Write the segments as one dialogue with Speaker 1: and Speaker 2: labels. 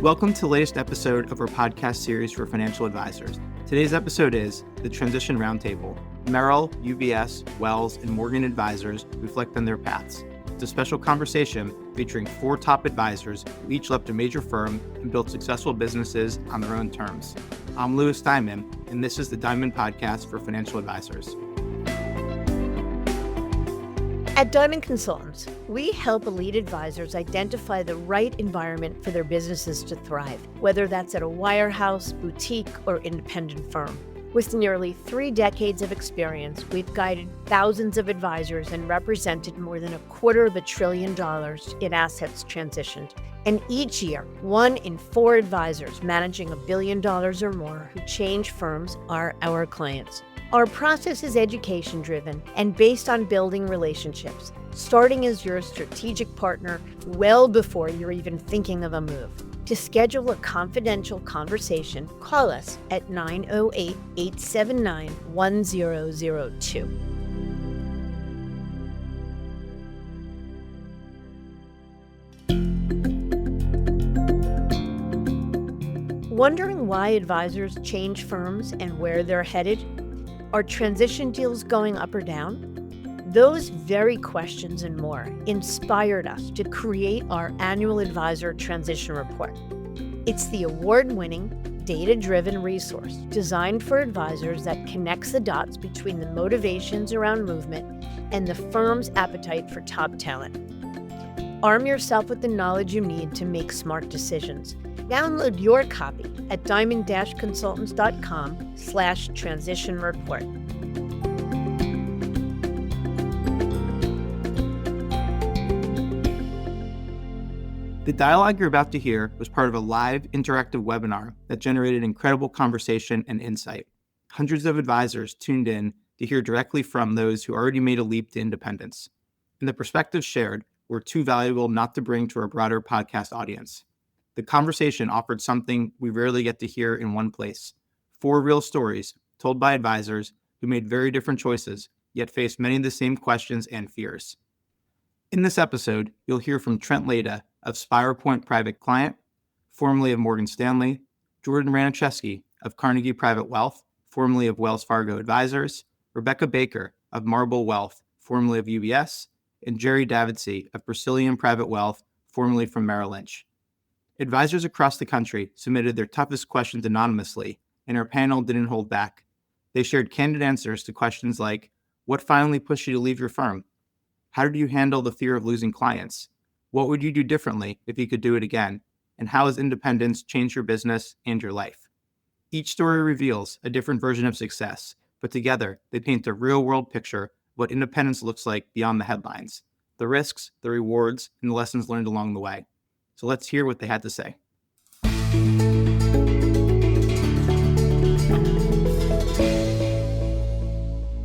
Speaker 1: Welcome to the latest episode of our podcast series for financial advisors. Today's episode is the Transition Roundtable. Merrill, UBS, Wells, and Morgan advisors reflect on their paths. It's a special conversation featuring 4 top advisors who each left a major firm and built successful businesses on their own terms. I'm Louis Diamond, and this is the Diamond Podcast for financial advisors.
Speaker 2: At Diamond Consultants, we help elite advisors identify the right environment for their businesses to thrive, whether that's at a wirehouse, boutique, or independent firm. With nearly 3 decades of experience, we've guided thousands of advisors and represented more than $250 billion in assets transitioned. And each year, 1 in 4 advisors managing $1 billion or more who change firms are our clients. Our process is education-driven and based on building relationships, starting as your strategic partner well before you're even thinking of a move. To schedule a confidential conversation, call us at 908-879-1002. Wondering why advisors change firms and where they're headed? Are transition deals going up or down? Those very questions and more inspired us to create our annual Advisor Transition Report. It's the award-winning, data-driven resource designed for advisors that connects the dots between the motivations around movement and the firm's appetite for top talent. Arm yourself with the knowledge you need to make smart decisions. Download your copy at diamond-consultants.com/transition report.
Speaker 1: The dialogue you're about to hear was part of a live interactive webinar that generated incredible conversation and insight. Hundreds of advisors tuned in to hear directly from those who already made a leap to independence. And the perspectives shared were too valuable not to bring to our broader podcast audience. The conversation offered something we rarely get to hear in one place: 4 real stories told by advisors who made very different choices, yet faced many of the same questions and fears. In this episode, you'll hear from Trent Leda of Spire Point Private Client, formerly of Morgan Stanley, Jordan Ranichewski of Carnegie Private Wealth, formerly of Wells Fargo Advisors, Rebecca Baker of Marble Wealth, formerly of UBS, and Jerry Davidsey of Brazilian Private Wealth, formerly from Merrill Lynch. Advisors across the country submitted their toughest questions anonymously, and our panel didn't hold back. They shared candid answers to questions like, what finally pushed you to leave your firm? How did you handle the fear of losing clients? What would you do differently if you could do it again? And how has independence changed your business and your life? Each story reveals a different version of success, but together they paint a real-world picture of what independence looks like beyond the headlines, the risks, the rewards, and the lessons learned along the way. So let's hear what they had to say.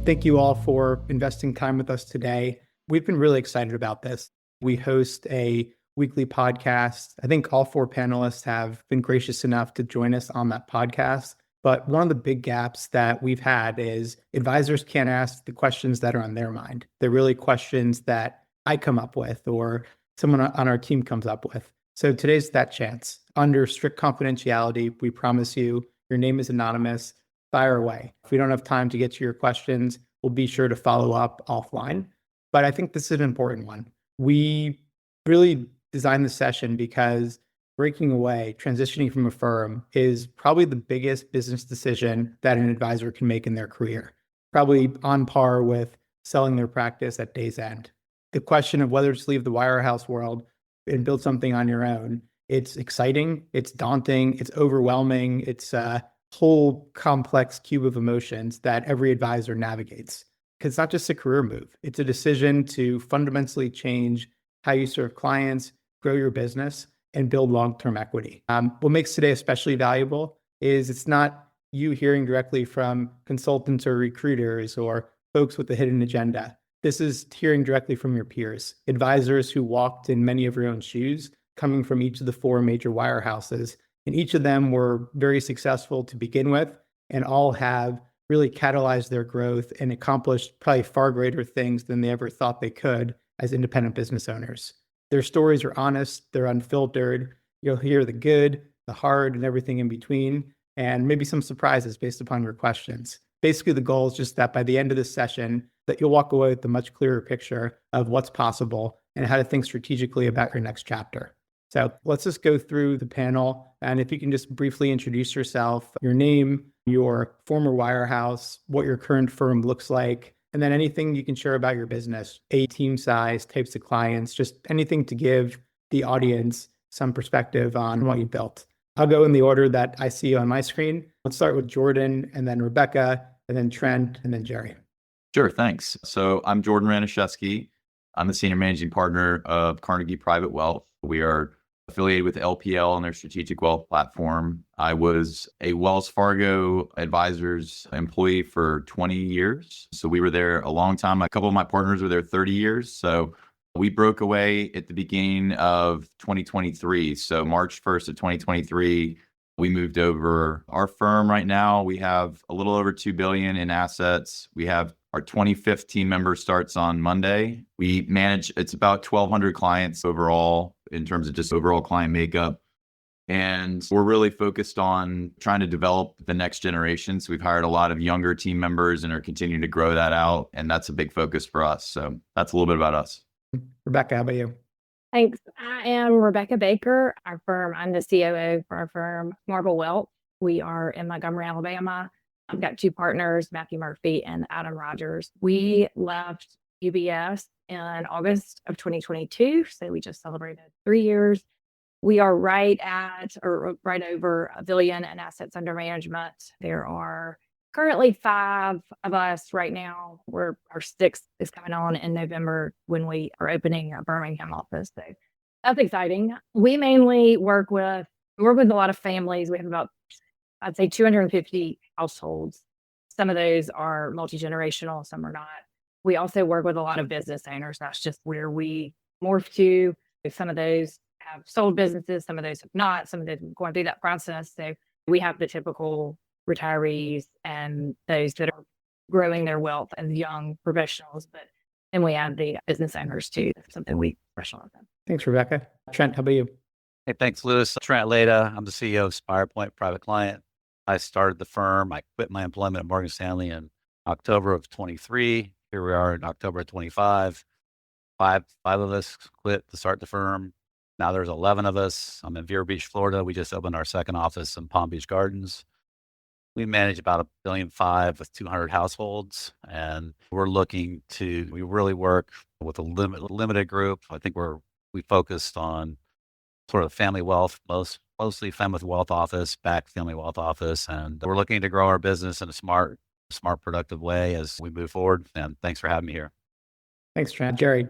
Speaker 1: Thank you all for investing time with us today. We've been really excited about this. We host a weekly podcast. I think all 4 panelists have been gracious enough to join us on that podcast. But one of the big gaps that we've had is advisors can't ask the questions that are on their mind. They're really questions that I come up with or someone on our team comes up with. So today's that chance. Under strict confidentiality, we promise you, your name is anonymous. Fire away. If we don't have time to get to your questions, we'll be sure to follow up offline. But I think this is an important one. We really designed the session because breaking away, transitioning from a firm is probably the biggest business decision that an advisor can make in their career, probably on par with selling their practice at day's end. The question of whether to leave the wirehouse world and build something on your own, it's exciting, it's daunting, it's overwhelming, it's a whole complex cube of emotions that every advisor navigates. Because it's not just a career move, it's a decision to fundamentally change how you serve clients, grow your business, and build long-term equity. What makes today especially valuable is it's not you hearing directly from consultants or recruiters or folks with a hidden agenda. This is hearing directly from your peers, advisors who walked in many of your own shoes, coming from each of the 4 major wirehouses. And each of them were very successful to begin with, and all have really catalyzed their growth and accomplished probably far greater things than they ever thought they could as independent business owners. Their stories are honest, they're unfiltered, You'll hear the good, the hard, and everything in between, and maybe some surprises based upon your questions. Basically, the goal is just that by the end of this session, that you'll walk away with a much clearer picture of what's possible and how to think strategically about your next chapter. So let's just go through the panel. And if you can just briefly introduce yourself, your name, your former wirehouse, what your current firm looks like, and then anything you can share about your business, a team size, types of clients, just anything to give the audience some perspective on what you built. I'll go in the order that I see on my screen. Let's start with Jordan, and then Rebecca, and then Trent, and then Jerry.
Speaker 3: Sure, thanks. So I'm Jordan Ranishevsky. I'm the Senior Managing Partner of Carnegie Private Wealth. We are affiliated with LPL and their strategic wealth platform. I was a Wells Fargo Advisors employee for 20 years. So we were there a long time. A couple of my partners were there 30 years. So we broke away at the beginning of 2023. So March 1st of 2023, we moved over. Our firm right now, we have a little over $2 billion in assets. We have our 25th team member starts on Monday. We manage, it's about 1,200 clients overall in terms of just overall client makeup. And we're really focused on trying to develop the next generation. So we've hired a lot of younger team members and are continuing to grow that out. And that's a big focus for us. So that's a little bit about us.
Speaker 1: Rebecca, how about you?
Speaker 4: Thanks. I am Rebecca Baker. I'm the COO for our firm, Marble Wealth. We are in Montgomery, Alabama. I've got two partners, Matthew Murphy and Adam Rogers. We left UBS in August of 2022. So we just celebrated 3 years. We are right at or right over $1 billion in assets under management. There are currently 5 of us right now. Our 6th is coming on in November when we are opening a Birmingham office. So that's exciting. We mainly work with a lot of families. We have about, I'd say, 250 households. Some of those are multi-generational, some are not. We also work with a lot of business owners. That's just where we morph to. Some of those have sold businesses, some of those have not, some of them going through that process. So we have the typical retirees and those that are growing their wealth as young professionals, but then we have the business owners too. That's something we specialize in.
Speaker 1: Thanks, Rebecca. Trent, how about you?
Speaker 5: Hey, thanks, Lewis. Trent Leda. I'm the CEO of SpirePoint Private Client. I started the firm. I quit my employment at Morgan Stanley in October of 23. Here we are in October of 25. Five of us quit to start the firm. Now there's 11 of us. I'm in Vero Beach, Florida. We just opened our second office in Palm Beach Gardens. We manage about $1.5 billion with 200 households, and we really work with a limited group. I think we focused on sort of family wealth, mostly family with wealth office, back family wealth office, and we're looking to grow our business in a smart, productive way as we move forward. And thanks for having me here.
Speaker 1: Thanks, Trent. Jerry,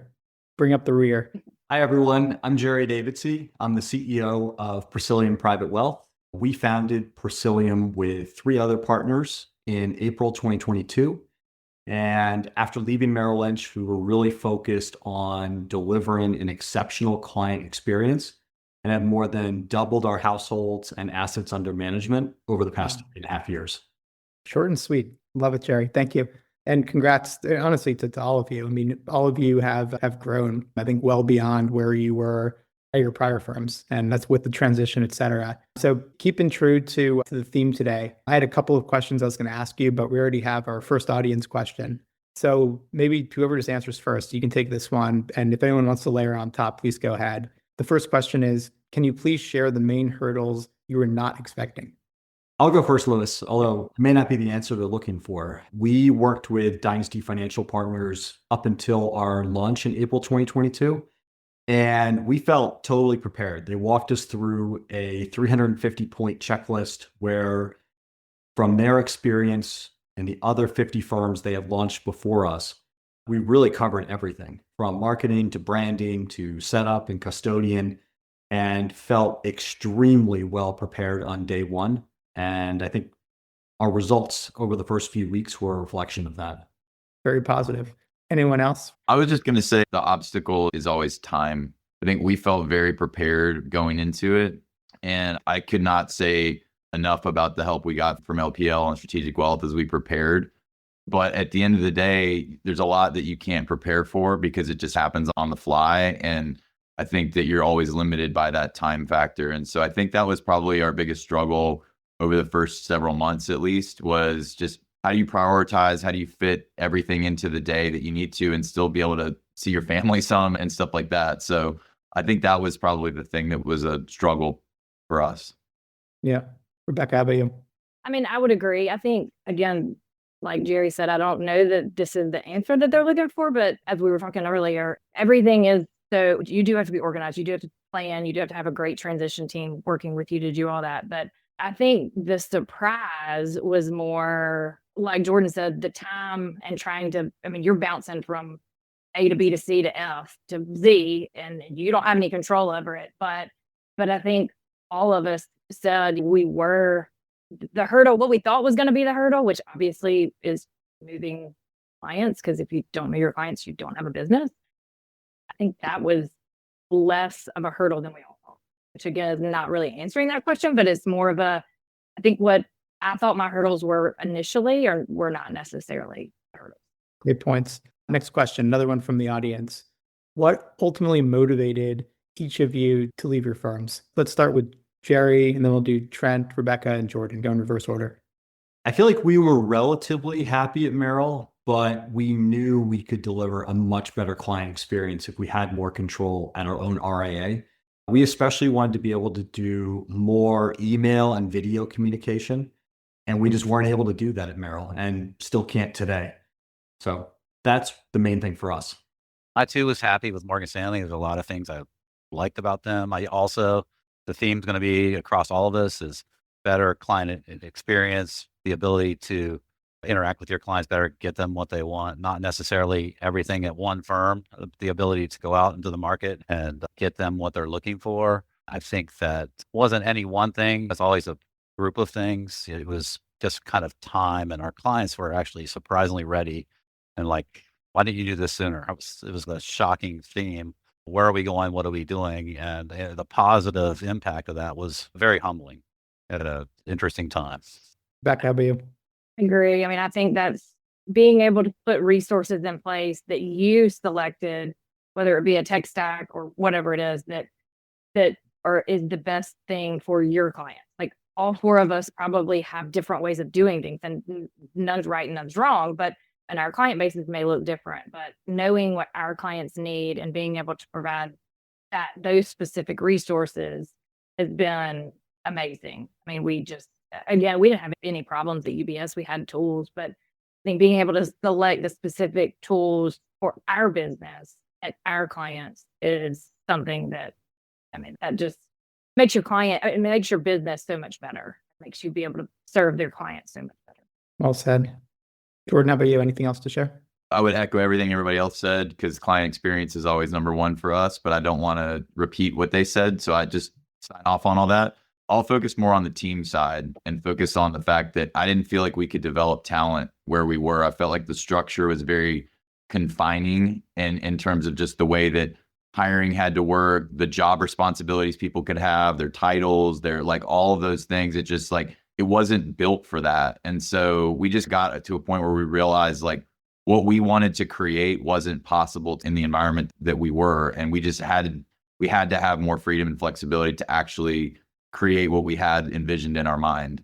Speaker 1: bring up the rear.
Speaker 6: Hi, everyone. I'm Jerry Davidsey. I'm the CEO of Persilium Private Wealth. We founded Persilium with 3 other partners in April 2022. And after leaving Merrill Lynch, we were really focused on delivering an exceptional client experience and have more than doubled our households and assets under management over the past 3.5 years.
Speaker 1: Short and sweet. Love it, Jerry. Thank you. And congrats, honestly, to all of you. I mean, all of you have grown, I think, well beyond where you were at your prior firms. And that's with the transition, et cetera. So keeping true to the theme today, I had a couple of questions I was going to ask you, but we already have our first audience question. So maybe whoever just answers first, you can take this one. And if anyone wants to layer on top, please go ahead. The first question is, can you please share the main hurdles you were not expecting?
Speaker 6: I'll go first, Lewis, although it may not be the answer they're looking for. We worked with Dynasty Financial Partners up until our launch in April 2022, and we felt totally prepared. They walked us through a 350-point checklist where, from their experience and the other 50 firms they have launched before us, we really covered everything from marketing to branding to setup and custodian, and felt extremely well prepared on day one. And I think our results over the first few weeks were a reflection of that.
Speaker 1: Very positive. Anyone else?
Speaker 3: I was just going to say the obstacle is always time. I think we felt very prepared going into it. And I could not say enough about the help we got from LPL and Strategic Wealth as we prepared. But at the end of the day, there's a lot that you can't prepare for because it just happens on the fly. And I think that you're always limited by that time factor. And so I think that was probably our biggest struggle over the first several months, at least, was just how do you prioritize? How do you fit everything into the day that you need to and still be able to see your family some and stuff like that? So I think that was probably the thing that was a struggle for us.
Speaker 1: Yeah. Rebecca, how about you?
Speaker 4: I mean, I would agree. I think, again, like Jerry said, I don't know that this is the answer that they're looking for, but as we were talking earlier, everything is, so you do have to be organized. You do have to plan. You do have to have a great transition team working with you to do all that. But I think the surprise was more, like Jordan said, the time and trying to, I mean, you're bouncing from A to B to C to F to Z, and you don't have any control over it. But I think all of us said we were the hurdle, what we thought was going to be the hurdle, which obviously is moving clients, because if you don't know your clients, you don't have a business. I think that was less of a hurdle than we all thought, which again is not really answering that question, but it's more of a, I think what I thought my hurdles were initially were not necessarily hurdles.
Speaker 1: Great points. Next question, another one from the audience. What ultimately motivated each of you to leave your firms? Let's start with Jerry, and then we'll do Trent, Rebecca, and Jordan. Go in reverse order.
Speaker 6: I feel like we were relatively happy at Merrill, but we knew we could deliver a much better client experience if we had more control at our own RIA. We especially wanted to be able to do more email and video communication, and we just weren't able to do that at Merrill and still can't today. So that's the main thing for us.
Speaker 5: I too was happy with Morgan Stanley. There's a lot of things I liked about them. The theme's going to be across all of this is better client experience, the ability to interact with your clients better, get them what they want, not necessarily everything at one firm, the ability to go out into the market and get them what they're looking for. I think that wasn't any one thing. It's always a group of things. It was just kind of time, and our clients were actually surprisingly ready and like, why didn't you do this sooner? It was a shocking theme. Where are we going? What are we doing? And the positive impact of that was very humbling at an interesting time.
Speaker 1: Rebecca, how about you?
Speaker 4: Agree. I mean, I think that's being able to put resources in place that you selected, whether it be a tech stack or whatever it is, that is the best thing for your client. Like all four of us probably have different ways of doing things, and none's right and none's wrong, and our client bases may look different, but knowing what our clients need and being able to provide those specific resources has been amazing. I mean, we didn't have any problems at UBS. We had tools, but I think being able to select the specific tools for our business and our clients is something that, I mean, that just makes it makes your business so much better. It makes you be able to serve their clients so much better.
Speaker 1: Well said. Jordan, how about you? Anything else to share?
Speaker 3: I would echo everything everybody else said, because client experience is always number one for us, but I don't want to repeat what they said. So I just sign off on all that. I'll focus more on the team side and focus on the fact that I didn't feel like we could develop talent where we were. I felt like the structure was very confining, and in terms of just the way that hiring had to work, the job responsibilities people could have, their titles, their like all of those things. It just like, it wasn't built for that. And so we just got to a point where we realized like what we wanted to create wasn't possible in the environment that we were. And we just had to have more freedom and flexibility to actually create what we had envisioned in our mind.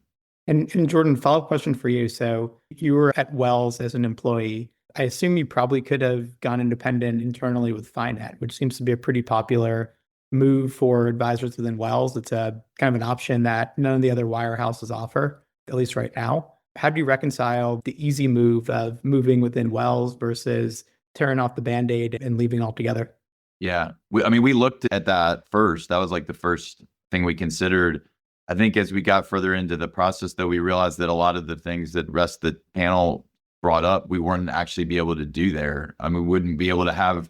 Speaker 1: And Jordan, follow-up question for you. So you were at Wells as an employee. I assume you probably could have gone independent internally with Finet, which seems to be a pretty popular move for advisors within Wells. It's a kind of an option that none of the other wirehouses offer, at least right now. How do you reconcile the easy move of moving within Wells versus tearing off the Band-Aid and leaving altogether?
Speaker 3: Yeah. We looked at that first. That was like the first thing we considered. I think as we got further into the process, though, we realized that a lot of the things that the rest of the panel brought up, we weren't actually be able to do there. We wouldn't be able to have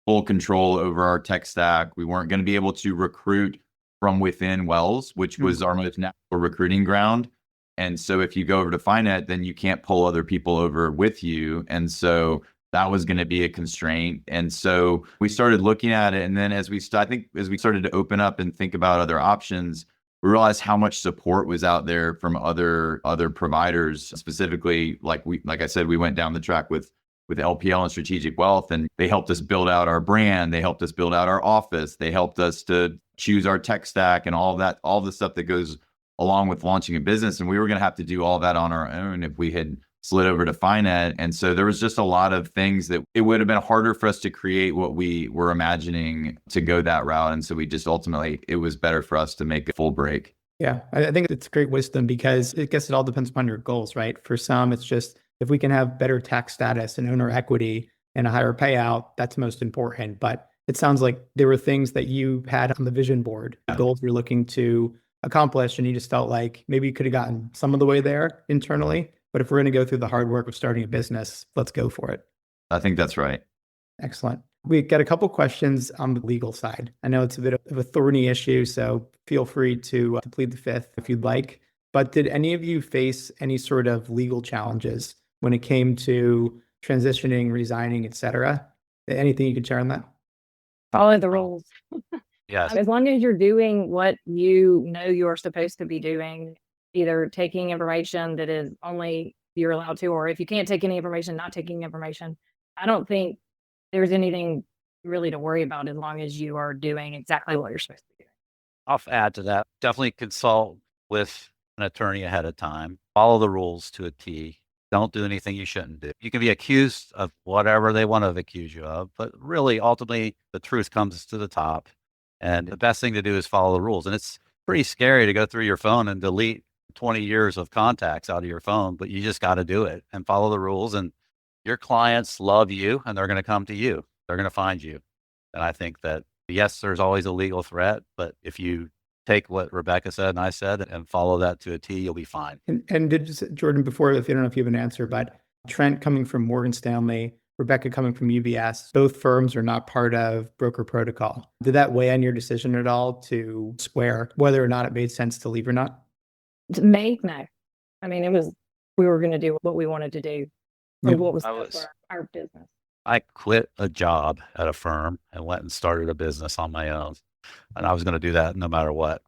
Speaker 3: full control over our tech stack. We weren't going to be able to recruit from within Wells, which was our most natural recruiting ground. And so if you go over to Finet, then you can't pull other people over with you. And so that was going to be a constraint. And so we started looking at it. And then as we started to open up and think about other options, we realized how much support was out there from other providers. Specifically, like I said, we went down the track with with LPL and Strategic Wealth, and they helped us build out our brand. They helped us build out our office. They helped us to choose our tech stack and all of that, all the stuff that goes along with launching a business. And we were going to have to do all that on our own if we had slid over to Finet. And so there was just a lot of things that it would have been harder for us to create what we were imagining to go that route. And so we just ultimately, it was better for us to make a full break.
Speaker 1: Yeah, I think it's great wisdom because I guess it all depends upon your goals, right? For some, it's just if we can have better tax status and owner equity and a higher payout, that's most important. But it sounds like there were things that you had on the vision board, goals you're looking to accomplish, and you just felt like maybe you could have gotten some of the way there internally. But if we're going to go through the hard work of starting a business, let's go for it.
Speaker 3: I think that's right.
Speaker 1: Excellent. We got a couple questions on the legal side. I know it's a bit of a thorny issue, so feel free to plead the fifth if you'd like. But did any of you face any sort of legal challenges when it came to transitioning, resigning, et cetera? Anything you could share on that?
Speaker 4: Follow the rules.
Speaker 5: Yes.
Speaker 4: As long as you're doing what you know you're supposed to be doing, either taking information that is only you're allowed to, or if you can't take any information, not taking information. I don't think there's anything really to worry about as long as you are doing exactly what you're supposed to be doing.
Speaker 5: I'll add to that. Definitely consult with an attorney ahead of time. Follow the rules to a T. Don't do anything you shouldn't do. You can be accused of whatever they want to accuse you of, but really, ultimately, the truth comes to the top. And the best thing to do is follow the rules. And it's pretty scary to go through your phone and delete 20 years of contacts out of your phone, but you just got to do it and follow the rules. And your clients love you and they're going to come to you. They're going to find you. And I think that, yes, there's always a legal threat, but if you take what Rebecca said and I said and follow that to a T, you'll be fine.
Speaker 1: And did Jordan, before, if you don't know if you have an answer, but Trent coming from Morgan Stanley, Rebecca coming from UBS, both firms are not part of broker protocol. Did that weigh on your decision at all to square whether or not it made sense to leave or not?
Speaker 4: No. I mean, we were going to do what we wanted to do.
Speaker 1: Yeah.
Speaker 4: What was for our business.
Speaker 5: I quit a job at a firm and went and started a business on my own. And I was going to do that no matter what.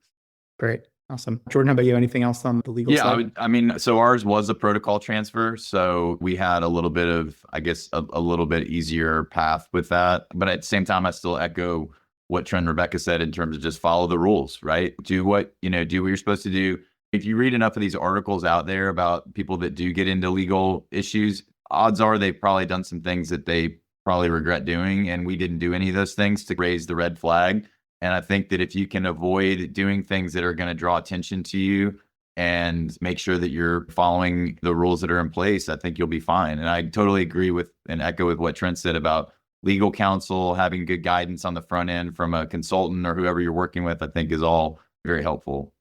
Speaker 1: Great. Awesome. Jordan, how about you? Anything else on the legal side?
Speaker 3: I mean, so ours was a protocol transfer. So we had a little bit of, I guess, a little bit easier path with that. But at the same time, I still echo what Trent and Rebecca said in terms of just follow the rules, right? Do what you're supposed to do. If you read enough of these articles out there about people that do get into legal issues, odds are they've probably done some things that they probably regret doing. And we didn't do any of those things to raise the red flag. And I think that if you can avoid doing things that are going to draw attention to you and make sure that you're following the rules that are in place, I think you'll be fine. And I totally agree with and echo with what Trent said about legal counsel, having good guidance on the front end from a consultant or whoever you're working with, I think is all very helpful.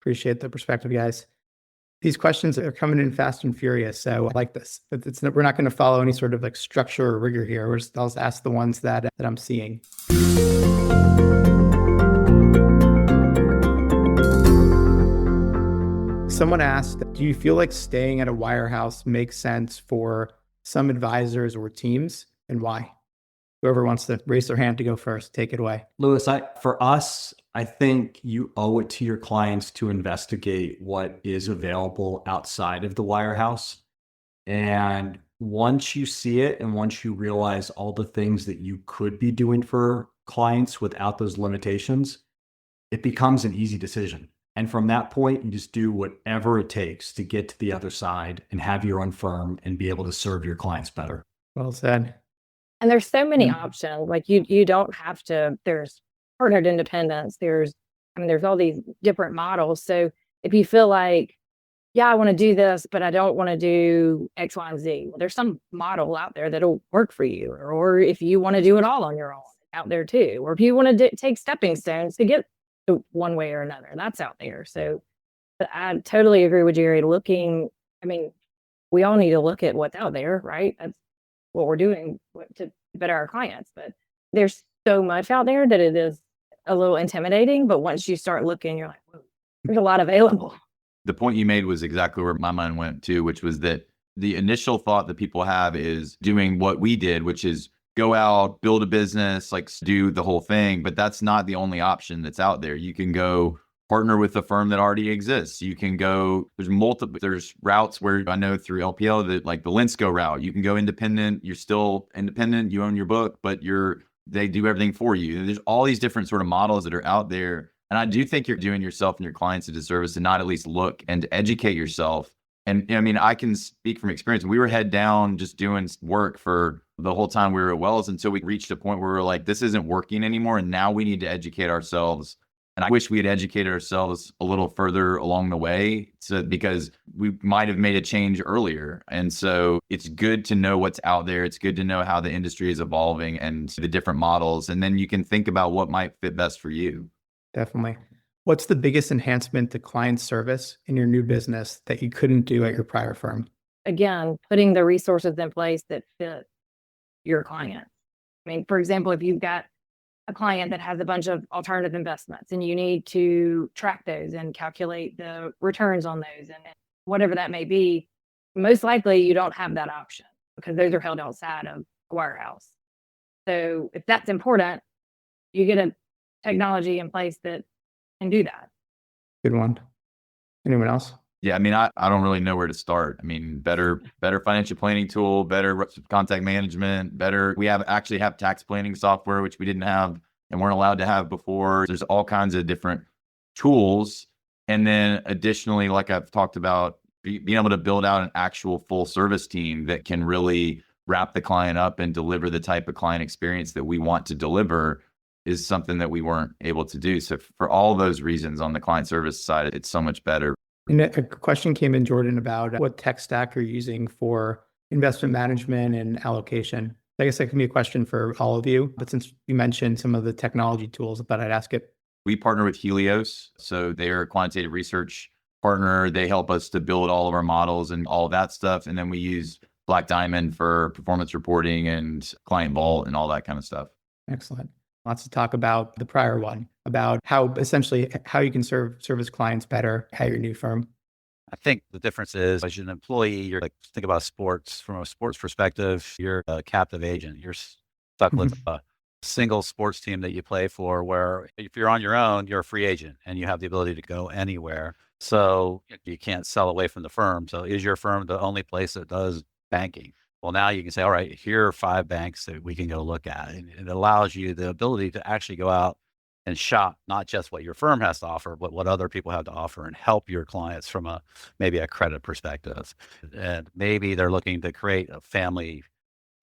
Speaker 1: Appreciate the perspective, guys. These questions are coming in fast and furious, so I like this. But we're not going to follow any sort of like structure or rigor here. I'll just ask the ones that I'm seeing. Someone asked, do you feel like staying at a wirehouse makes sense for some advisors or teams, and why? Whoever wants to raise their hand to go first, take it away.
Speaker 6: Louis, for us, I think you owe it to your clients to investigate what is available outside of the wirehouse. And once you see it and once you realize all the things that you could be doing for clients without those limitations, it becomes an easy decision. And from that point, you just do whatever it takes to get to the other side and have your own firm and be able to serve your clients better.
Speaker 1: Well said.
Speaker 4: And there's so many options. Like you don't have to, there's partnered independence. There's all these different models. So if you feel like, yeah, I want to do this, but I don't want to do X, Y, and Z, well, there's some model out there that'll work for you. Or if you want to do it all on your own, out there too. Or if you want to take stepping stones to get to one way or another, that's out there. So but I totally agree with Jerry. We all need to look at what's out there, right? That's what we're doing to better our clients. But there's so much out there that it is a little intimidating. But once you start looking, you're like, whoa, there's a lot available.
Speaker 3: The point you made was exactly where my mind went to, which was that the initial thought that people have is doing what we did, which is go out, build a business, like do the whole thing. But that's not the only option that's out there. You can go partner with a firm that already exists. You can go, there's routes where I know through LPL that like the Linsco route, you can go independent. You're still independent. You own your book, but they do everything for you. There's all these different sort of models that are out there. And I do think you're doing yourself and your clients a disservice to not at least look and to educate yourself. And I mean, I can speak from experience. We were head down just doing work for the whole time we were at Wells until we reached a point where we were like, this isn't working anymore. And now we need to educate ourselves. And I wish we had educated ourselves a little further along the way because we might have made a change earlier. And so it's good to know what's out there. It's good to know how the industry is evolving and the different models. And then you can think about what might fit best for you.
Speaker 1: Definitely. What's the biggest enhancement to client service in your new business that you couldn't do at your prior firm?
Speaker 4: Again, putting the resources in place that fit your client. I mean, for example, if you've got a client that has a bunch of alternative investments and you need to track those and calculate the returns on those and whatever that may be, most likely you don't have that option because those are held outside of a wirehouse. So if that's important, you get a technology in place that can do that.
Speaker 1: Good one. Anyone else?
Speaker 3: Yeah, I mean, I don't really know where to start. I mean, better financial planning tool, better contact management, we actually have tax planning software, which we didn't have and weren't allowed to have before. There's all kinds of different tools. And then additionally, like I've talked about, being able to build out an actual full service team that can really wrap the client up and deliver the type of client experience that we want to deliver is something that we weren't able to do. So for all those reasons on the client service side, it's so much better.
Speaker 1: And a question came in, Jordan, about what tech stack you're using for investment management and allocation. I guess that can be a question for all of you, but since you mentioned some of the technology tools, I thought I'd ask it.
Speaker 3: We partner with Helios. So they are a quantitative research partner. They help us to build all of our models and all of that stuff. And then we use Black Diamond for performance reporting and Client Vault and all that kind of stuff.
Speaker 1: Excellent. Lots to talk about the prior one, about how you can service clients better at your new firm.
Speaker 5: I think the difference is as an employee, you're like, think about sports from a sports perspective, you're a captive agent. You're stuck with a single sports team that you play for, where if you're on your own, you're a free agent and you have the ability to go anywhere. So you can't sell away from the firm. So is your firm the only place that does banking? Well, now you can say, all right, here are 5 banks that we can go look at. And it allows you the ability to actually go out and shop, not just what your firm has to offer, but what other people have to offer and help your clients from maybe a credit perspective. And maybe they're looking to create a family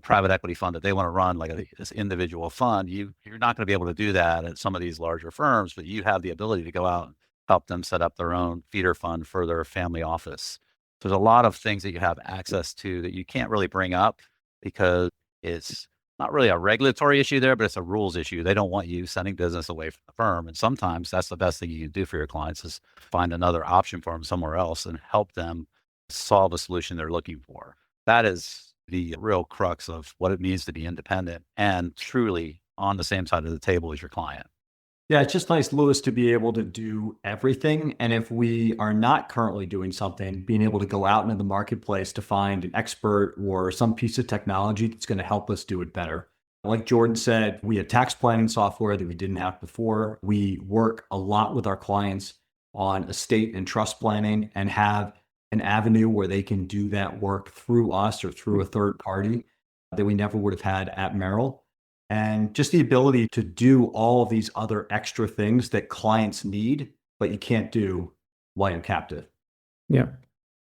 Speaker 5: private equity fund that they want to run like this individual fund. You're not going to be able to do that at some of these larger firms, but you have the ability to go out and help them set up their own feeder fund for their family office. There's a lot of things that you have access to that you can't really bring up because it's not really a regulatory issue there, but it's a rules issue. They don't want you sending business away from the firm. And sometimes that's the best thing you can do for your clients is find another option for them somewhere else and help them solve a solution they're looking for. That is the real crux of what it means to be independent and truly on the same side of the table as your client.
Speaker 6: Yeah, it's just nice, Lewis, to be able to do everything. And if we are not currently doing something, being able to go out into the marketplace to find an expert or some piece of technology that's going to help us do it better. Like Jordan said, we have tax planning software that we didn't have before. We work a lot with our clients on estate and trust planning and have an avenue where they can do that work through us or through a third party that we never would have had at Merrill. And just the ability to do all of these other extra things that clients need, but you can't do while you're captive.
Speaker 1: Yeah.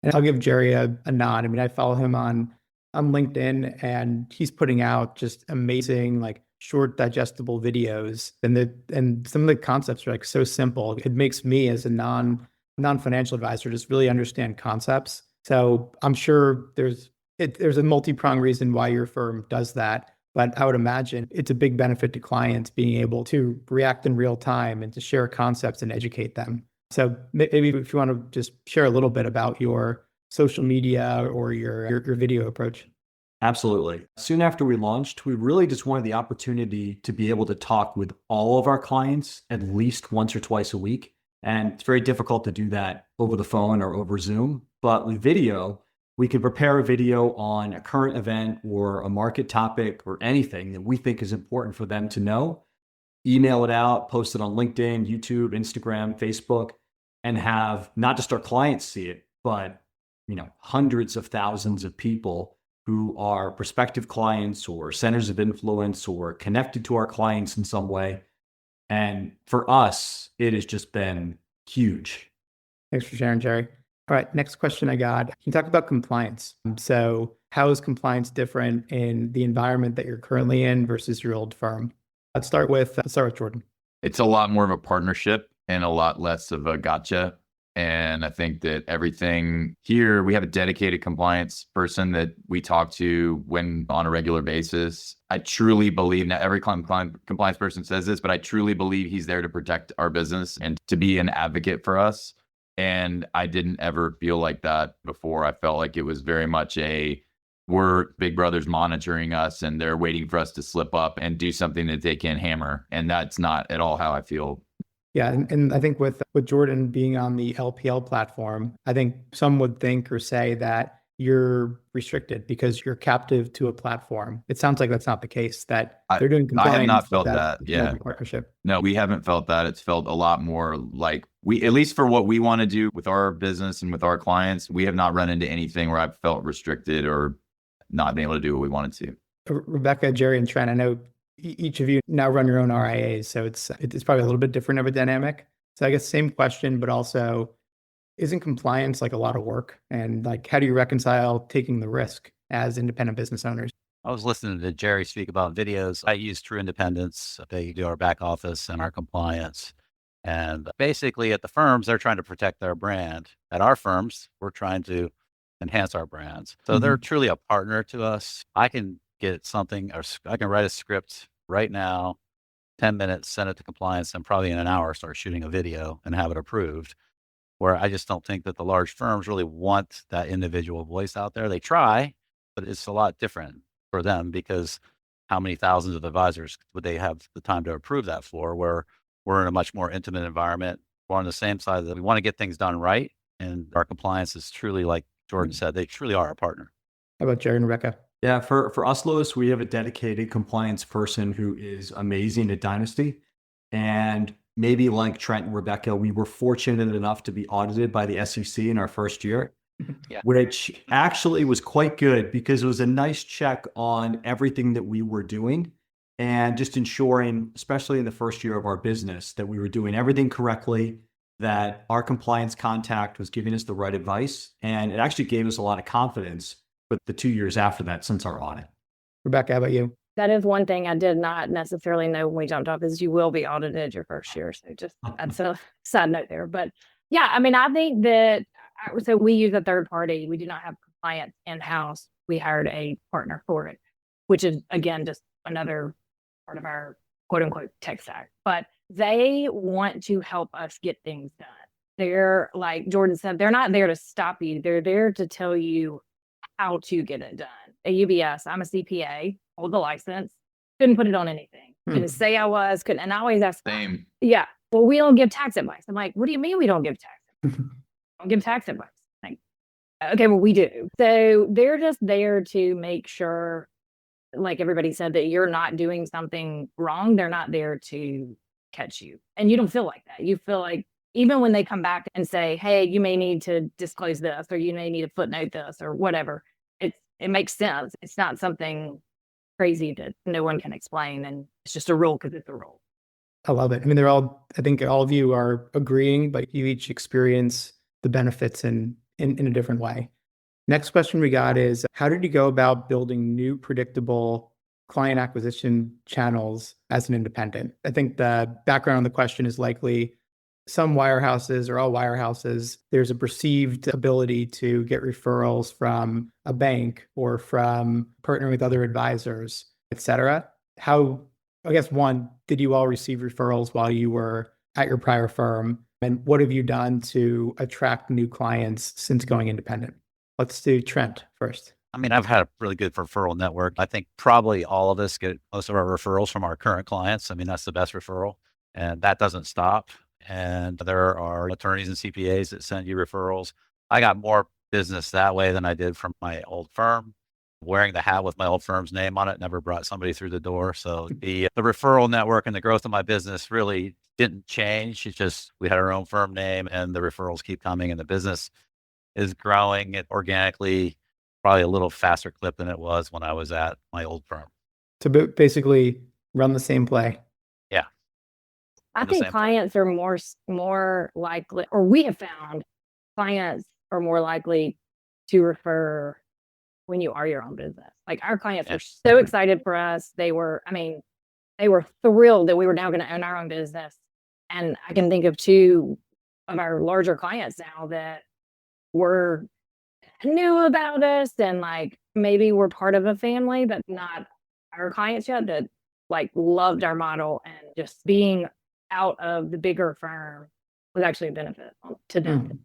Speaker 1: And I'll give Jerry a nod. I mean, I follow him on LinkedIn and he's putting out just amazing, like short digestible videos. And some of the concepts are like so simple. It makes me as a non-financial advisor just really understand concepts. So I'm sure there's a multi-pronged reason why your firm does that. But I would imagine it's a big benefit to clients being able to react in real time and to share concepts and educate them. So maybe if you want to just share a little bit about your social media or your video approach.
Speaker 6: Absolutely. Soon after we launched, we really just wanted the opportunity to be able to talk with all of our clients at least once or twice a week. And it's very difficult to do that over the phone or over Zoom. But with video, we could prepare a video on a current event or a market topic or anything that we think is important for them to know. email it out, post it on LinkedIn, YouTube, Instagram, Facebook, and have not just our clients see it, but hundreds of thousands of people who are prospective clients or centers of influence or connected to our clients in some way. And for us, it has just been huge.
Speaker 1: Thanks for sharing, Jerry. All right, next question I got. Can you talk about compliance? So how is compliance different in the environment that you're currently in versus your old firm? Let's start with Jordan.
Speaker 3: It's a lot more of a partnership and a lot less of a gotcha. And I think that everything here, we have a dedicated compliance person that we talk to when on a regular basis. I truly believe, now every compliance person says this, but I truly believe he's there to protect our business and to be an advocate for us. And I didn't ever feel like that before. I felt like it was very much we're big brothers monitoring us and they're waiting for us to slip up and do something that they can hammer. And that's not at all how I feel.
Speaker 1: Yeah, and I think with Jordan being on the LPL platform, I think some would think or say that you're restricted because you're captive to a platform. It sounds like that's not the case, that they're doing compliance.
Speaker 3: I have not felt that. Yeah.
Speaker 1: Partnership.
Speaker 3: No, we haven't felt that. It's felt a lot more like at least for what we want to do with our business and with our clients, we have not run into anything where I've felt restricted or not being able to do what we wanted to.
Speaker 1: Rebecca, Jerry, and Trent, I know each of you now run your own RIAs, so it's probably a little bit different of a dynamic. So I guess same question, but also, isn't compliance like a lot of work? And like, how do you reconcile taking the risk as independent business owners?
Speaker 5: I was listening to Jerry speak about videos. I use True Independence. They do our back office and our compliance. And basically at the firms, they're trying to protect their brand. At our firms, we're trying to enhance our brands. So they're truly a partner to us. I can get something, or I can write a script right now, 10 minutes, send it to compliance, and probably in an hour start shooting a video and have it approved. Where I just don't think that the large firms really want that individual voice out there. They try, but it's a lot different for them because how many thousands of advisors would they have the time to approve that for? Where we're in a much more intimate environment. We're on the same side that we want to get things done right. And our compliance is truly, like Jordan said, they truly are a partner.
Speaker 1: How about Jerry and Rebecca?
Speaker 6: Yeah, for us, Louis, we have a dedicated compliance person who is amazing at Dynasty. And maybe like Trent and Rebecca, we were fortunate enough to be audited by the SEC in our first year, which actually was quite good because it was a nice check on everything that we were doing and just ensuring, especially in the first year of our business, that we were doing everything correctly, that our compliance contact was giving us the right advice. And it actually gave us a lot of confidence for the 2 years after that since our audit.
Speaker 1: Rebecca, how about you?
Speaker 4: That is one thing I did not necessarily know when we jumped off is you will be audited your first year. So just that's a side note there. But yeah, I mean, I think that, so we use a third party. We do not have compliance in-house. We hired a partner for it, which is, again, just another part of our quote unquote tech stack. But they want to help us get things done. They're, like Jordan said, they're not there to stop you. They're there to tell you how to get it done. At UBS, I'm a CPA, hold the license, couldn't put it on anything. Couldn't say I was, couldn't. And I always ask,
Speaker 3: Same.
Speaker 4: yeah, well, we don't give tax advice. I'm like, what do you mean we don't give tax advice? Don't give tax advice. Like, okay, well, we do. So they're just there to make sure, like everybody said, that you're not doing something wrong. They're not there to catch you. And you don't feel like that. You feel like even when they come back and say, hey, you may need to disclose this, or you may need to footnote this, or whatever, it makes sense. It's not something crazy that no one can explain. And it's just a rule because it's a rule.
Speaker 1: I love it. I mean, I think all of you are agreeing, but you each experience the benefits in a different way. Next question we got is, how did you go about building new predictable client acquisition channels as an independent? I think the background on the question is likely some wirehouses or all wirehouses, there's a perceived ability to get referrals from a bank or from partnering with other advisors, et cetera. How, I guess, one, did you all receive referrals while you were at your prior firm? And what have you done to attract new clients since going independent? Let's do Trent first.
Speaker 5: I mean, I've had a really good referral network. I think probably all of us get most of our referrals from our current clients. I mean, that's the best referral, and that doesn't stop. And there are attorneys and CPAs that send you referrals. I got more business that way than I did from my old firm. wearing the hat with my old firm's name on it, never brought somebody through the door. So the referral network and the growth of my business really didn't change. It's just we had our own firm name and the referrals keep coming and the business is growing it organically, probably a little faster clip than it was when I was at my old firm.
Speaker 1: To basically run the same play.
Speaker 5: Yeah.
Speaker 4: I
Speaker 5: The
Speaker 4: think
Speaker 5: same
Speaker 4: clients are more likely, or we have found clients are more likely to refer when you are your own business. Like our clients
Speaker 5: Yeah.
Speaker 4: were so excited for us. They were thrilled that we were now going to own our own business. And I can think of two of our larger clients now that knew about us and like maybe we're part of a family, but not our clients yet, that like loved our model, and just being out of the bigger firm was actually a benefit to them.
Speaker 1: Mm.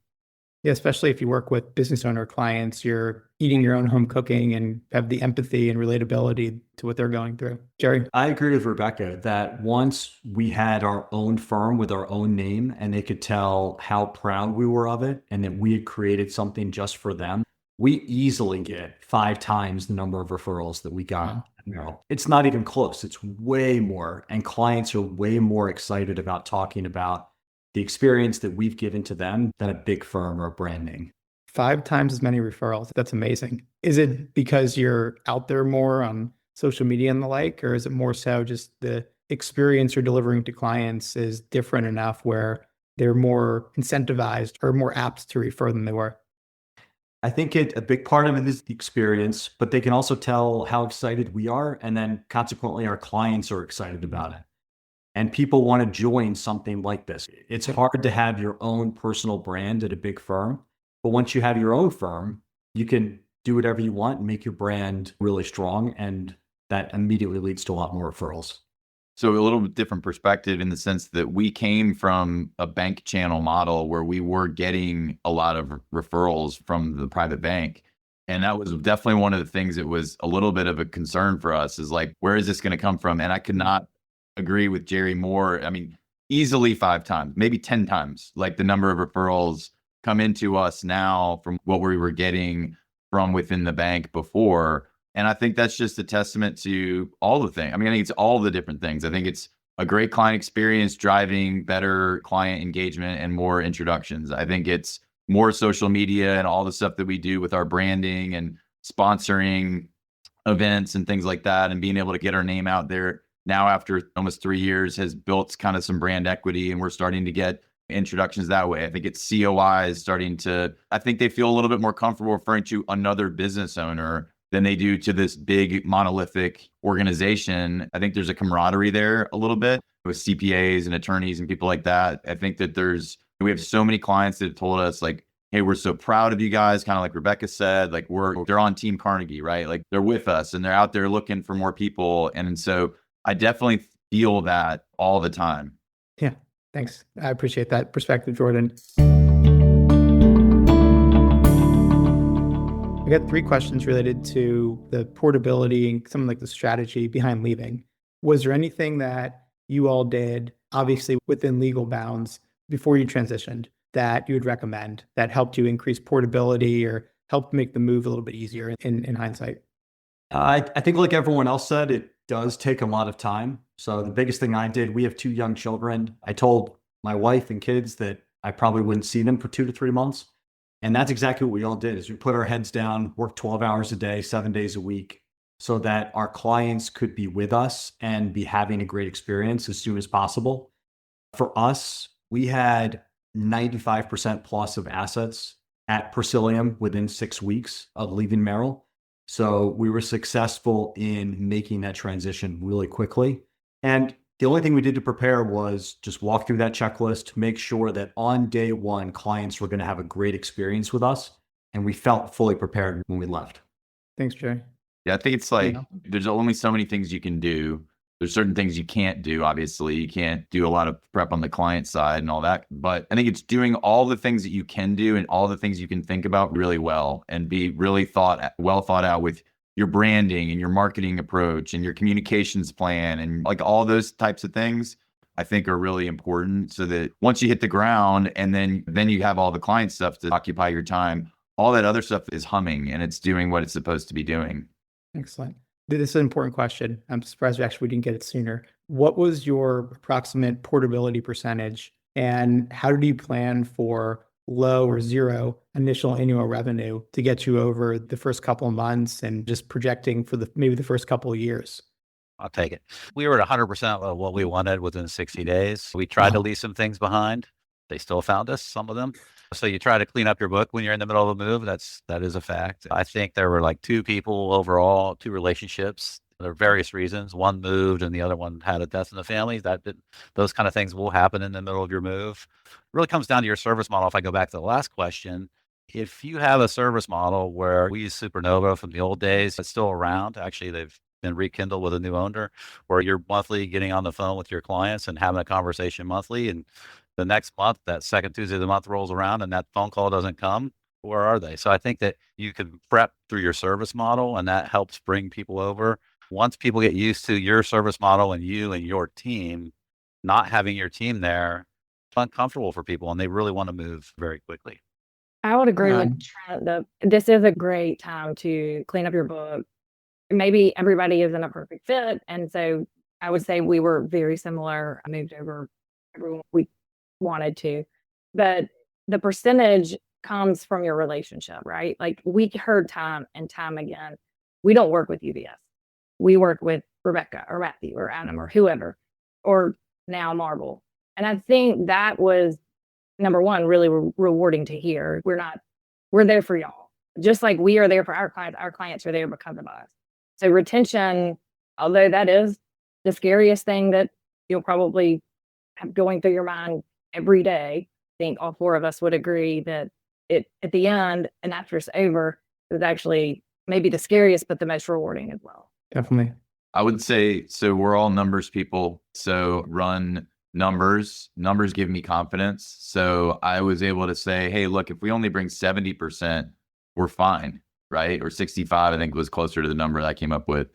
Speaker 1: Yeah, especially if you work with business owner clients, you're eating your own home cooking and have the empathy and relatability to what they're going through. Jerry?
Speaker 6: I agree with Rebecca that once we had our own firm with our own name and they could tell how proud we were of it and that we had created something just for them, we easily get 5 times the number of referrals that we got at Merrill. It's not even close. It's way more. And clients are way more excited about talking about the experience that we've given to them than a big firm or a brand name.
Speaker 1: 5 times as many referrals. That's amazing. Is it because you're out there more on social media and the like, or is it more so just the experience you're delivering to clients is different enough where they're more incentivized or more apt to refer than they were?
Speaker 6: I think a big part of it is the experience, but they can also tell how excited we are. And then consequently, our clients are excited about it. And people want to join something like this. It's hard to have your own personal brand at a big firm. But once you have your own firm, you can do whatever you want and make your brand really strong. And that immediately leads to a lot more referrals.
Speaker 3: So a little bit different perspective in the sense that we came from a bank channel model where we were getting a lot of referrals from the private bank. And that was definitely one of the things that was a little bit of a concern for us, is like, where is this going to come from? And I could not agree with Jerry more. I mean, easily 5 times, maybe 10 times, like the number of referrals come into us now from what we were getting from within the bank before. And I think that's just a testament to all the things. I mean, I think it's all the different things. I think it's a great client experience driving better client engagement and more introductions. I think it's more social media and all the stuff that we do with our branding and sponsoring events and things like that, and being able to get our name out there now after almost 3 years has built kind of some brand equity, and we're starting to get introductions that way. I think it's COIs starting to, I think they feel a little bit more comfortable referring to another business owner than they do to this big monolithic organization. I think there's a camaraderie there a little bit with CPAs and attorneys and people like that. I think that we have so many clients that have told us like, hey, we're so proud of you guys. Kind of like Rebecca said, like they're on Team Carnegie, right? Like they're with us and they're out there looking for more people. And so I definitely feel that all the time.
Speaker 1: Yeah, thanks. I appreciate that perspective, Jordan. I got 3 questions related to the portability and some like the strategy behind leaving. Was there anything that you all did, obviously within legal bounds, before you transitioned that you would recommend that helped you increase portability or helped make the move a little bit easier in hindsight?
Speaker 6: I think like everyone else said, it does take a lot of time. So the biggest thing I did, we have 2 young children. I told my wife and kids that I probably wouldn't see them for 2 to 3 months. And that's exactly what we all did, is we put our heads down, worked 12 hours a day, 7 days a week, so that our clients could be with us and be having a great experience as soon as possible. For us, we had 95% plus of assets at Persilium within 6 weeks of leaving Merrill. So we were successful in making that transition really quickly. And the only thing we did to prepare was just walk through that checklist, make sure that on day one, clients were going to have a great experience with us. And we felt fully prepared when we left.
Speaker 1: Thanks, Jerry.
Speaker 3: Yeah, I think it's like,
Speaker 1: Yeah.
Speaker 3: there's only so many things you can do. There's certain things you can't do. Obviously, you can't do a lot of prep on the client side and all that. But I think it's doing all the things that you can do and all the things you can think about really well and be really well thought out with your branding and your marketing approach and your communications plan and like all those types of things, I think are really important, so that once you hit the ground and then you have all the client stuff to occupy your time, all that other stuff is humming and it's doing what it's supposed to be doing.
Speaker 1: Excellent. This is an important question. I'm surprised actually we didn't get it sooner. What was your approximate portability percentage, and how did you plan for low or zero initial annual revenue to get you over the first couple of months and just projecting for maybe the first couple of years?
Speaker 5: I'll take it. We were at 100% of what we wanted within 60 days. We tried to
Speaker 1: Wow.
Speaker 5: leave some things behind. They still found us, some of them. So you try to clean up your book when you're in the middle of a move. That is a fact. I think there were like 2 people overall, 2 relationships. There are various reasons. One moved and the other one had a death in the family. Those kind of things will happen in the middle of your move. It really comes down to your service model. If I go back to the last question, if you have a service model where we use Supernova from the old days, it's still around. Actually, they've been rekindled with a new owner, where you're monthly getting on the phone with your clients and having a conversation monthly. And the next month, that second Tuesday of the month rolls around and that phone call doesn't come. Where are they? So I think that you can prep through your service model, and that helps bring people over. Once people get used to your service model and you and your team, not having your team there, it's uncomfortable for people and they really want to move very quickly.
Speaker 4: I would agree with
Speaker 1: Um,
Speaker 4: Trent that this is a great time to clean up your book. Maybe everybody isn't a perfect fit. And so I would say we were very similar. I moved over everyone we wanted to. But the percentage comes from your relationship, right? Like we heard time and time again, we don't work with UBS. We work with Rebecca or Matthew or Adam or whoever, or now Marvel. And I think that was number one, really rewarding to hear. We're there for y'all. Just like we are there for our clients are there because of us. So retention, although that is the scariest thing that you'll probably have going through your mind every day, I think all 4 of us would agree that it at the end and after it's over is actually maybe the scariest, but the most rewarding as well.
Speaker 1: Definitely.
Speaker 3: I would say, so we're all numbers people. So run numbers. Numbers give me confidence. So I was able to say, hey, look, if we only bring 70%, we're fine, right? Or 65, I think was closer to the number that I came up with.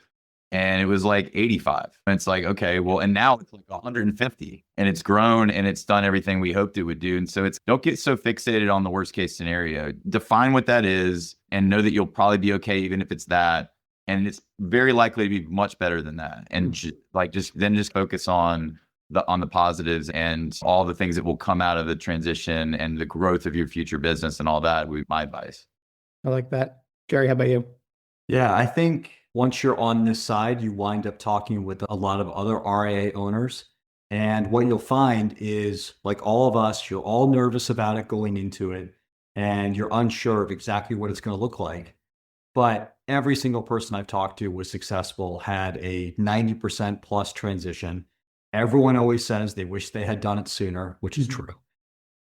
Speaker 3: And it was like 85. And it's like, okay, well, and now it's like 150 and it's grown and it's done everything we hoped it would do. And so don't get so fixated on the worst case scenario. Define what that is and know that you'll probably be okay, even if it's that. And it's very likely to be much better than that. And just focus on the positives and all the things that will come out of the transition and the growth of your future business and all that would be my advice.
Speaker 1: I like that. Jerry, how about you?
Speaker 6: Yeah, I think once you're on this side, you wind up talking with a lot of other RIA owners. And what you'll find is, like all of us, you're all nervous about it going into it, and you're unsure of exactly what it's going to look like. But every single person I've talked to was successful, had a 90% plus transition. Everyone always says they wish they had done it sooner, which is true.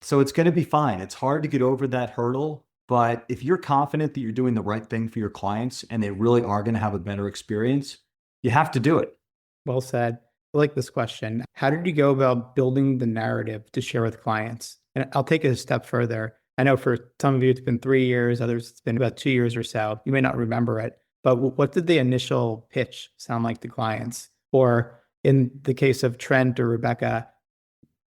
Speaker 6: So it's going to be fine. It's hard to get over that hurdle. But if you're confident that you're doing the right thing for your clients and they really are going to have a better experience, you have to do it.
Speaker 1: Well said. I like this question. How did you go about building the narrative to share with clients? And I'll take it a step further. I know for some of you, it's been 3 years, others, it's been about 2 years or so. You may not remember it, but what did the initial pitch sound like to clients? Or in the case of Trent or Rebecca,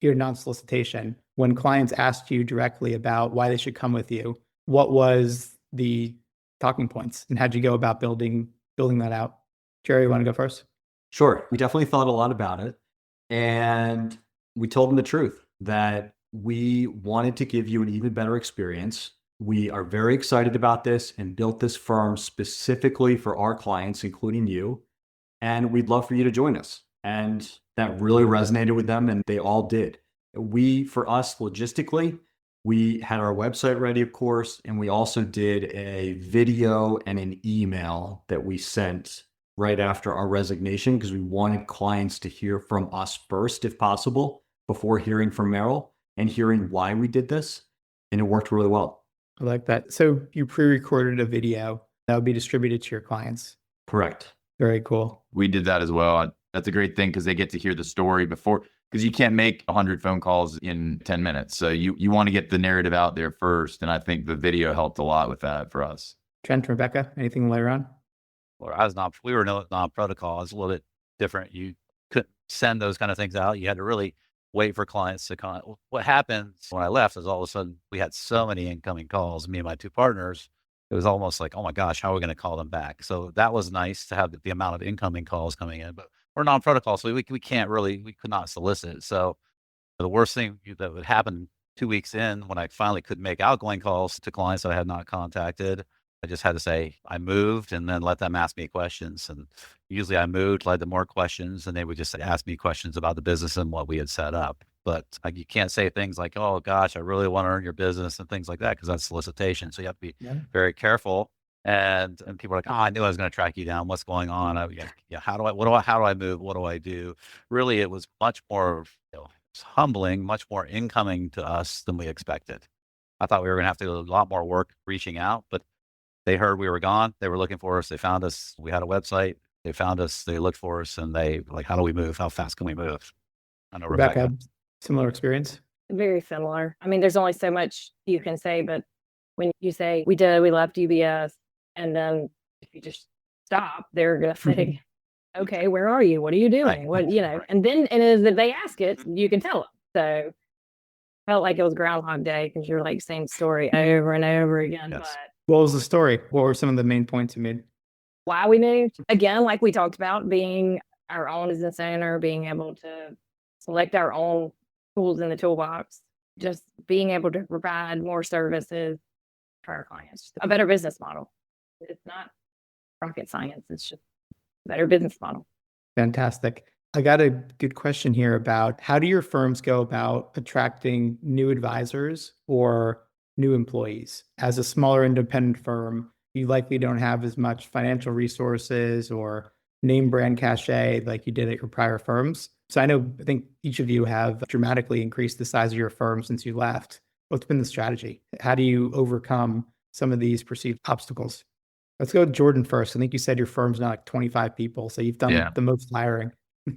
Speaker 1: your non-solicitation, when clients asked you directly about why they should come with you, what was the talking points and how'd you go about building that out? Jerry, you want to go first?
Speaker 6: Sure. We definitely thought a lot about it. And we told them the truth that we wanted to give you an even better experience. We are very excited about this and built this firm specifically for our clients, including you. And we'd love for you to join us. And that really resonated with them, and they all did. For us, logistically, we had our website ready, of course, and we also did a video and an email that we sent right after our resignation because we wanted clients to hear from us first, if possible, before hearing from Merrill and hearing why we did this. And it worked really well.
Speaker 1: I like that. So you pre-recorded a video that would be distributed to your clients.
Speaker 6: Correct.
Speaker 1: Very cool.
Speaker 3: We did that as well. That's a great thing because they get to hear the story before, because you can't make 100 phone calls in 10 minutes. So you want to get the narrative out there first. And I think the video helped a lot with that for us.
Speaker 1: Trent, Rebecca, anything later on?
Speaker 5: Well, we were non-protocol. It's a little bit different. You couldn't send those kind of things out. You had to really wait for clients to come. What happened when I left is all of a sudden we had so many incoming calls, me and my 2 partners. it was almost like, oh my gosh, how are we going to call them back? So that was nice to have the amount of incoming calls coming in, but we're non-protocol, so we can't really, we could not solicit. So the worst thing that would happen 2 weeks in, when I finally could make outgoing calls to clients that I had not contacted, I just had to say I moved and then let them ask me questions. And usually I moved, led to more questions, and they would just ask me questions about the business and what we had set up. But you can't say things like, oh gosh, I really want to earn your business and things like that, because that's solicitation. So you have to be
Speaker 1: Yeah.
Speaker 5: very careful. And people are like, oh, I knew I was going to track you down. What's going on? How do I move? What do I do? Really, it was much more, it's humbling, much more incoming to us than we expected. I thought we were going to have to do a lot more work reaching out, but they heard we were gone. They were looking for us. They found us. We had a website. They found us. They looked for us, and they like, how do we move? How fast can we move? I know
Speaker 1: Rebecca, similar experience?
Speaker 4: Very similar. I mean, there's only so much you can say, but when you say we left UBS, and then if you just stop, they're going to say, okay, where are you? What are you doing? What, and then, and as they ask it, you can tell them. So felt like it was Groundhog Day, because you're like same story over and over again.
Speaker 5: Yes.
Speaker 4: But
Speaker 1: What was the story? What were some of the main points you made?
Speaker 4: why we moved, again, like we talked about, being our own business owner, being able to select our own tools in the toolbox, just being able to provide more services for our clients, a better business model. It's not rocket science. It's just a better business model.
Speaker 1: Fantastic. I got a good question here about how do your firms go about attracting new advisors or new employees? As a smaller independent firm, you likely don't have as much financial resources or name brand cachet like you did at your prior firms. So I think each of you have dramatically increased the size of your firm since you left. What's been the strategy? How do you overcome some of these perceived obstacles? Let's go with Jordan first. I think you said your firm's not like 25 people, so you've done the most hiring.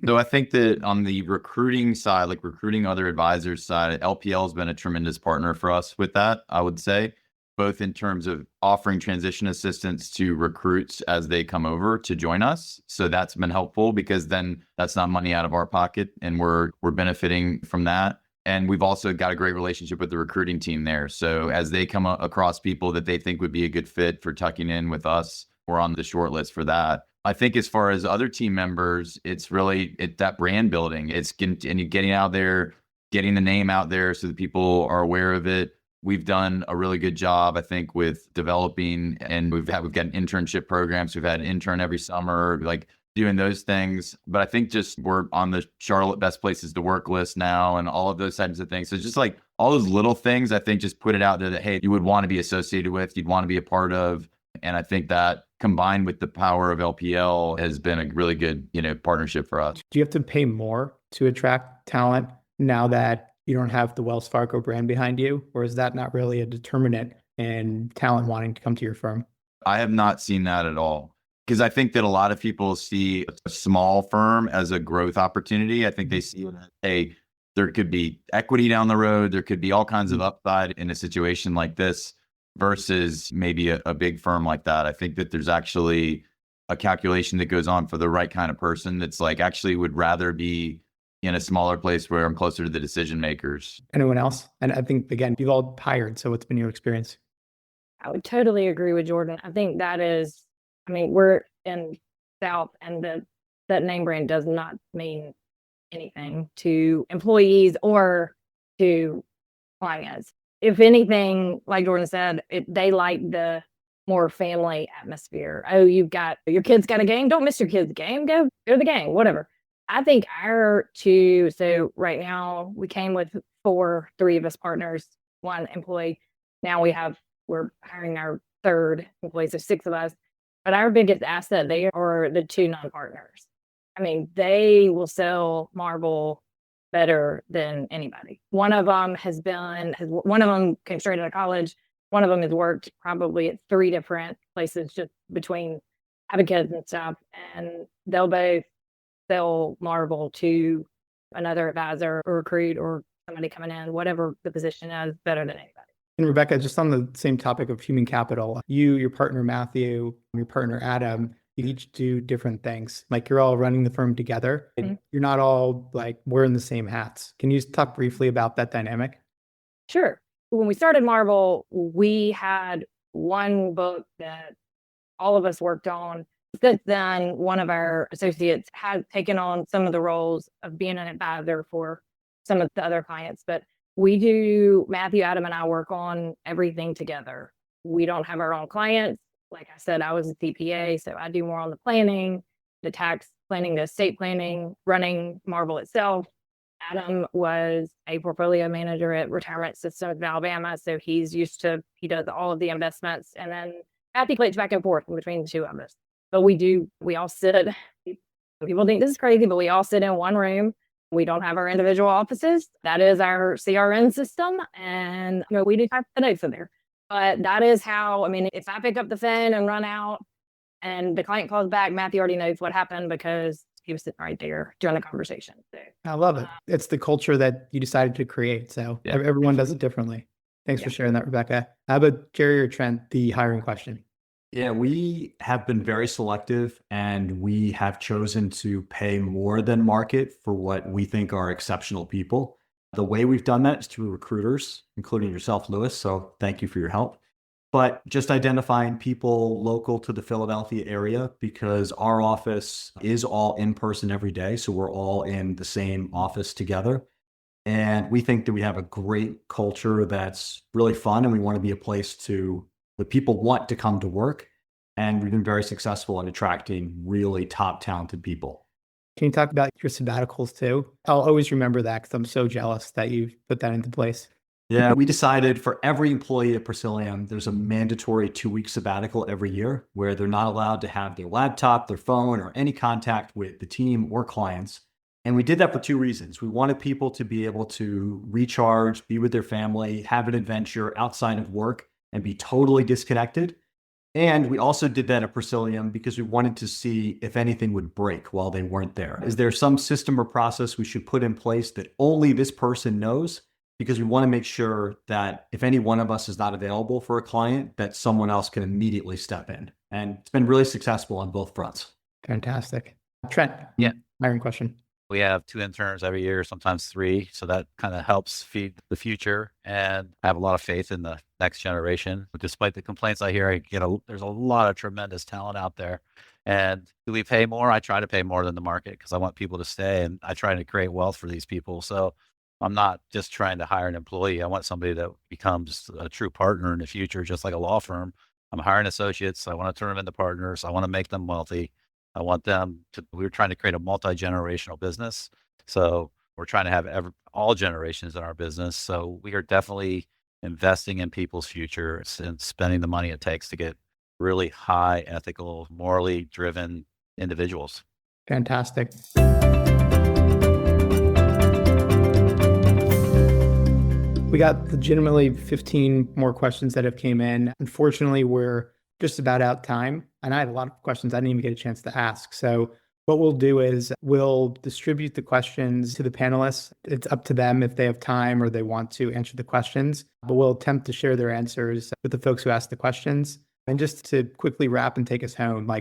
Speaker 3: So I think that on the recruiting side, like recruiting other advisors side, LPL has been a tremendous partner for us with that, I would say, both in terms of offering transition assistance to recruits as they come over to join us. So that's been helpful, because then that's not money out of our pocket, and we're benefiting from that. And we've also got a great relationship with the recruiting team there. So as they come across people that they think would be a good fit for tucking in with us, we're on the short list for that. I think as far as other team members, it's really that brand building. It's getting out there, getting the name out there so that people are aware of it. We've done a really good job, I think, with developing, and we've got internship programs. We've had an intern every summer, like doing those things. But I think just we're on the Charlotte Best Places to Work list now, and all of those types of things. So just like all those little things, I think just put it out there that, hey, you would want to be associated with, you'd want to be a part of. And I think that combined with the power of LPL has been a really good, partnership for us.
Speaker 1: Do you have to pay more to attract talent now that you don't have the Wells Fargo brand behind you? Or is that not really a determinant in talent wanting to come to your firm?
Speaker 3: I have not seen that at all, because I think that a lot of people see a small firm as a growth opportunity. I think they see that, hey, there could be equity down the road. There could be all kinds of upside in a situation like this versus maybe a big firm like that. I think that there's actually a calculation that goes on for the right kind of person that's like actually would rather be in a smaller place where I'm closer to the decision makers.
Speaker 1: Anyone else? And I think, again, you've all hired. So what's been your experience?
Speaker 4: I would totally agree with Jordan. I think that is, I mean, we're in South, and that name brand does not mean anything to employees or to clients. If anything, like Jordan said, they like the more family atmosphere. Oh, you've got your kid's got a game. Don't miss your kid's game. Go to the game, whatever. I think so right now we came with 3 of us partners, 1 employee. Now we're hiring our 3rd employee, so 6 of us. But our biggest asset there are the 2 non-partners. I mean, they will sell marble better than anybody. One of them came straight out of college. One of them has worked probably at 3 different places just between having kids and stuff. And they'll both sell marble to another advisor or recruit or somebody coming in, whatever the position is, better than anybody.
Speaker 1: And Rebecca, just on the same topic of human capital, you, your partner Matthew, your partner Adam, you each do different things. Like you're all running the firm together.
Speaker 4: Mm-hmm.
Speaker 1: You're not all like wearing the same hats. Can you talk briefly about that dynamic?
Speaker 4: Sure. When we started Marble, we had one book that all of us worked on. Since then, one of our associates has taken on some of the roles of being an advisor for some of the other clients. But Matthew, Adam, and I work on everything together. We don't have our own clients. Like I said, I was a CPA, so I do more on the planning, the tax planning, the estate planning, running Marvel itself. Adam was a portfolio manager at Retirement Systems of Alabama, so he does all of the investments, and then Matthew plays back and forth between the two of us. But we all sit, people think this is crazy, but we all sit in one room. We don't have our individual offices. That is our CRM system, and we do type the notes in there. But that is how, if I pick up the phone and run out and the client calls back, Matthew already knows what happened because he was sitting right there during the conversation. So,
Speaker 1: I love it. It's the culture that you decided to create. So everyone does it differently. Thanks for sharing that, Rebecca. How about Jerry or Trent, the hiring question?
Speaker 6: Yeah, we have been very selective, and we have chosen to pay more than market for what we think are exceptional people. The way we've done that is through recruiters, including yourself, Lewis. So thank you for your help. But just identifying people local to the Philadelphia area, because our office is all in person every day. So we're all in the same office together. And we think that we have a great culture that's really fun, and we want to be a place that people want to come to work. And we've been very successful in attracting really top talented people.
Speaker 1: Can you talk about your sabbaticals too? I'll always remember that because I'm so jealous that you put that into place.
Speaker 6: Yeah, we decided for every employee at Persilium, there's a mandatory 2-week sabbatical every year where they're not allowed to have their laptop, their phone, or any contact with the team or clients. And we did that for 2 reasons. We wanted people to be able to recharge, be with their family, have an adventure outside of work, and be totally disconnected. And we also did that at Persilium because we wanted to see if anything would break while they weren't there. Is there some system or process we should put in place that only this person knows? Because we want to make sure that if any one of us is not available for a client, that someone else can immediately step in. And it's been really successful on both fronts.
Speaker 1: Fantastic. Trent, hiring question.
Speaker 5: We have 2 interns every year, sometimes 3. So that kind of helps feed the future. And I have a lot of faith in the next generation. But despite the complaints I hear, there's a lot of tremendous talent out there. And do we pay more? I try to pay more than the market because I want people to stay, and I try to create wealth for these people. So I'm not just trying to hire an employee. I want somebody that becomes a true partner in the future, just like a law firm. I'm hiring associates. I want to turn them into partners. I want to make them wealthy. I want them we're trying to create a multi-generational business. So we're trying to have all generations in our business. So we are definitely investing in people's future and spending the money it takes to get really high ethical, morally driven individuals.
Speaker 1: Fantastic. We got legitimately 15 more questions that have came in. Unfortunately, we're just about out of time. And I had a lot of questions I didn't even get a chance to ask. So what we'll do is we'll distribute the questions to the panelists. It's up to them if they have time or they want to answer the questions, but we'll attempt to share their answers with the folks who asked the questions. And just to quickly wrap and take us home,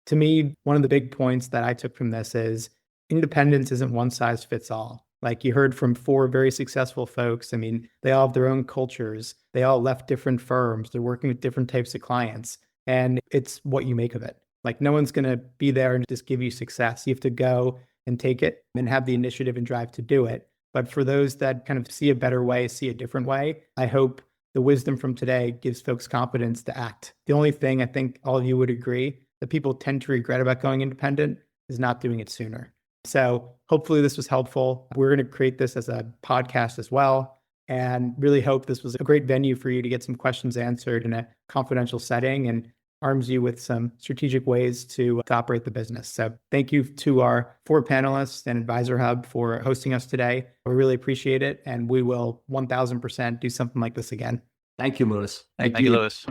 Speaker 1: to me, one of the big points that I took from this is independence isn't one size fits all. You heard from 4 very successful folks. They all have their own cultures. They all left different firms. They're working with different types of clients. And it's what you make of it. No one's going to be there and just give you success. You have to go and take it and have the initiative and drive to do it. But for those that kind of see a better way, see a different way, I hope the wisdom from today gives folks confidence to act. The only thing I think all of you would agree that people tend to regret about going independent is not doing it sooner. So hopefully this was helpful. We're going to create this as a podcast as well, and really hope this was a great venue for you to get some questions answered in a confidential setting and arms you with some strategic ways to operate the business. So thank you to our 4 panelists and Advisor Hub for hosting us today. We really appreciate it, and we will 1000% do something like this again.
Speaker 6: Thank you, Lewis.
Speaker 5: Thank you, Lewis.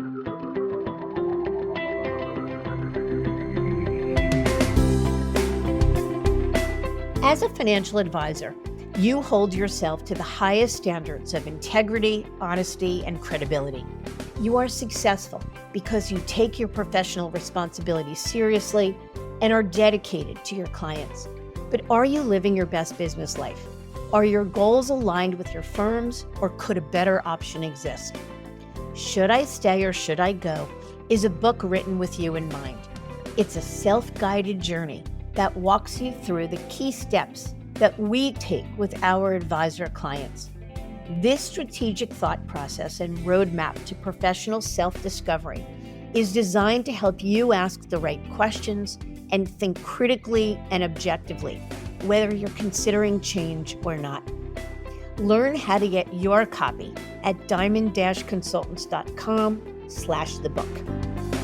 Speaker 2: As a financial advisor, you hold yourself to the highest standards of integrity, honesty, and credibility. You are successful because you take your professional responsibilities seriously and are dedicated to your clients. But are you living your best business life? Are your goals aligned with your firm's, or could a better option exist? Should I Stay or Should I Go is a book written with you in mind. It's a self-guided journey that walks you through the key steps that we take with our advisor clients. This strategic thought process and roadmap to professional self-discovery is designed to help you ask the right questions and think critically and objectively, whether you're considering change or not. Learn how to get your copy at diamond-consultants.com/thebook.